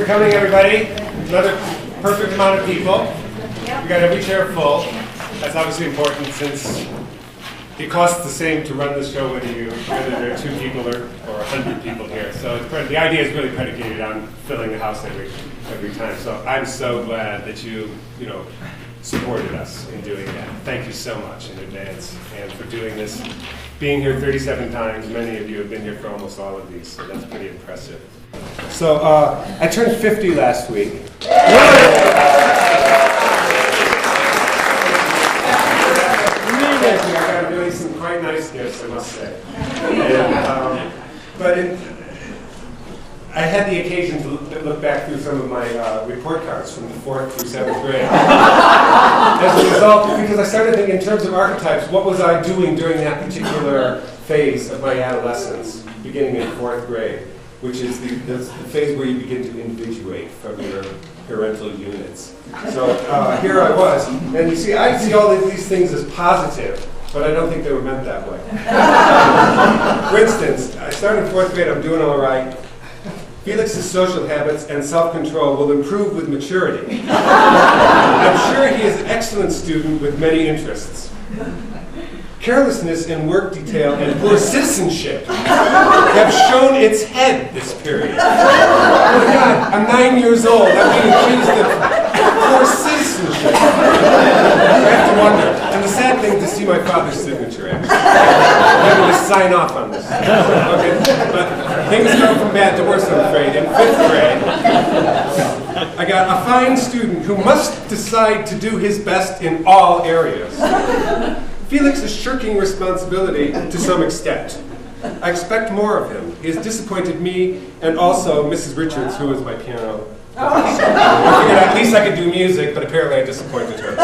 coming, everybody. Another perfect amount of people. We got every chair full. That's obviously important since it costs the same to run the show whether there are 2 people or 100 people here. So the idea is really predicated on filling the house every time. So I'm so glad that you supported us in doing that. Thank you so much in advance and for doing this. Being here 37 times, many of you have been here for almost all of these, so that's pretty impressive. So I turned 50 last week. I got really some quite nice gifts, I must say. And, I had the occasion to look back through some of my report cards from the 4th through 7th grade. As a result, because I started thinking in terms of archetypes, what was I doing during that particular phase of my adolescence, beginning in 4th grade, which is the phase where you begin to individuate from your parental units. So here I was, and you see, I see all of these things as positive, but I don't think they were meant that way. For instance, I started in 4th grade, I'm doing all right. Felix's social habits and self-control will improve with maturity. I'm sure he is an excellent student with many interests. Carelessness in work detail and poor citizenship have shown its head this period. Oh my God, I'm 9 years old. I'm being accused of poor citizenship. I have to wonder. And the sad thing to see my father's signature, actually. I'm having to sign off on this. Okay? But things go from bad to worse, I'm afraid. In 5th grade, I got a fine student who must decide to do his best in all areas. Felix is shirking responsibility to some extent. I expect more of him. He has disappointed me and also Mrs. Richards, who was my piano. I figured at least I could do music, but apparently I disappointed her.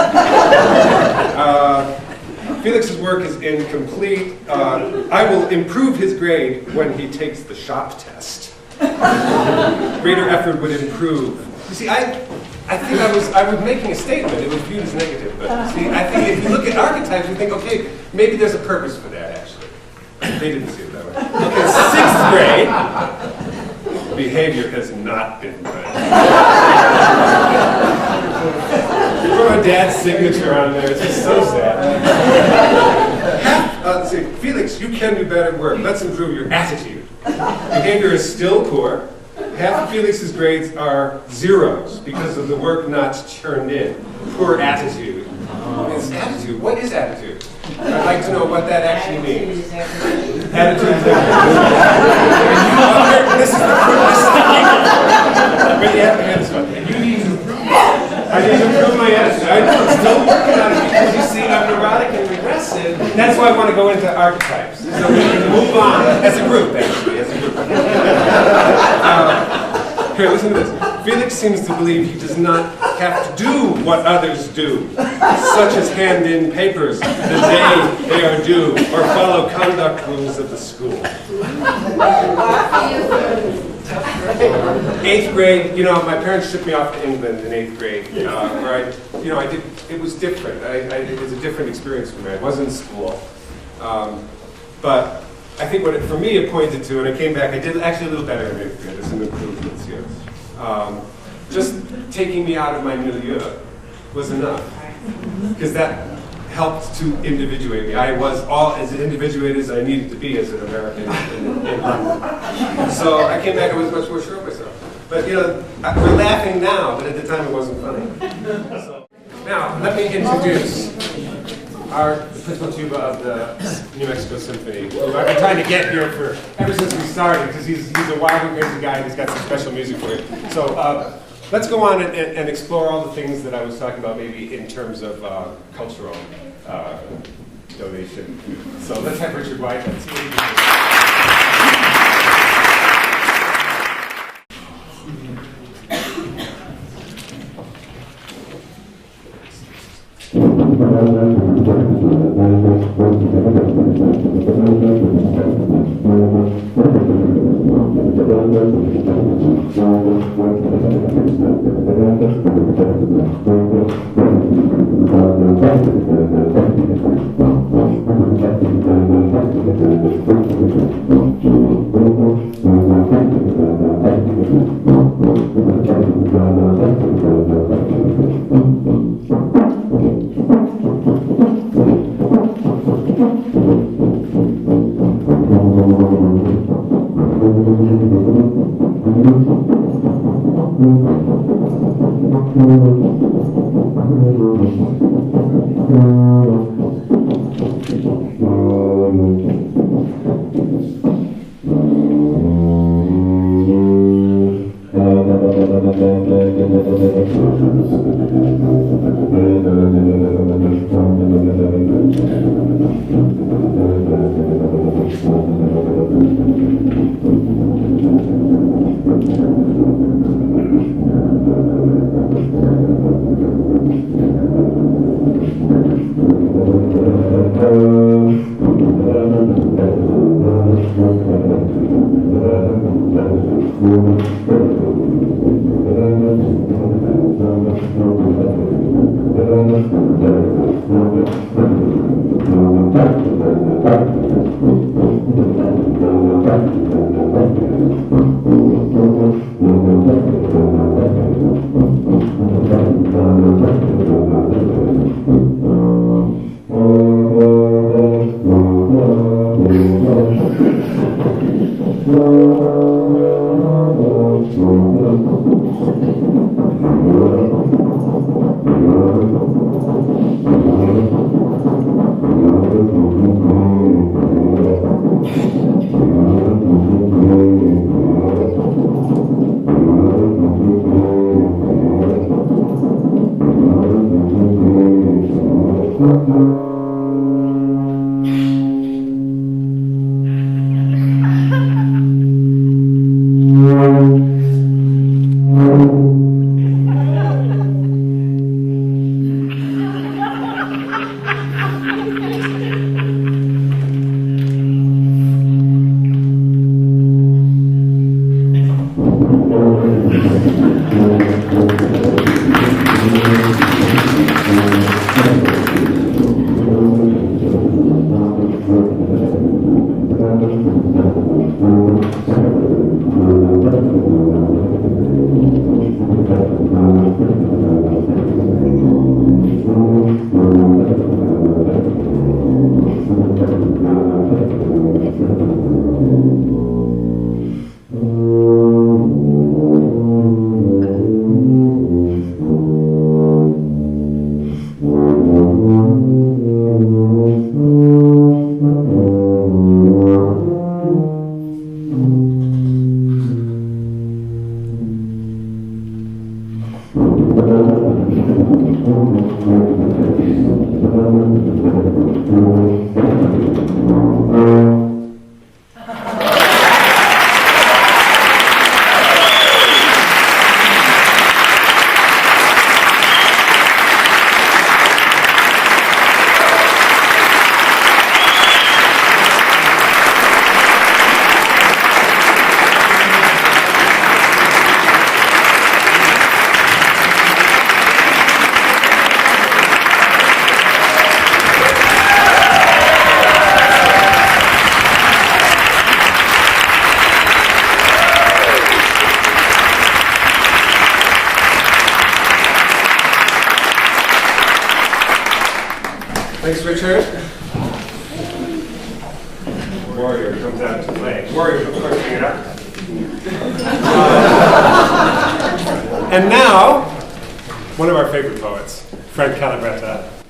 Felix's work is incomplete. I will improve his grade when he takes the shop test. Greater effort would improve. You see, I think I was making a statement. It was viewed as negative, but see, I think if you look at archetypes, you think, okay, maybe there's a purpose for that. Actually, they didn't see it that way. In 6th grade, behavior has not been good. Put my dad's signature on there. It's just so sad. Let's see, Felix, you can do better work. Let's improve your attitude. Behavior is still poor. Half of Felix's grades are zeros because of the work not turned in. Poor attitude. It's attitude. What is attitude? I'd like to know what that actually means. Attitude. This is the proof. But you have to answer this one. You need to improve. I need to improve my attitude. I'm still working on it because you see, I'm neurotic and regressive. That's why I want to go into archetypes. So we can move on as a group, actually, as a group. Here, listen to this. Felix seems to believe he does not have to do what others do, such as hand in papers the day they are due, or follow conduct rules of the school. 8th grade, my parents shipped me off to England in 8th grade, where it was different. It was a different experience for me. I was in school, but I think what for me it pointed to, and I came back, I did actually a little better in 8th grade. There's some improvements here. Just taking me out of my milieu was enough, because that helped to individuate me. I was all as individuated as I needed to be as an American in London. So I came back, I was much more sure of myself. But we're laughing now, but at the time it wasn't funny. So, now, let me introduce the principal tuba of the New Mexico Symphony, who I've been trying to get here ever since we started, because he's a wild and crazy guy and he's got some special music for it. So let's go on and explore all the things that I was talking about, maybe in terms of cultural donation. So let's have Richard White. Let's see what he can do. Thanks, Richard. Warrior comes out to play. Warrior, of course, bring it up. And now, one of our favorite poets, Frank Calabretta.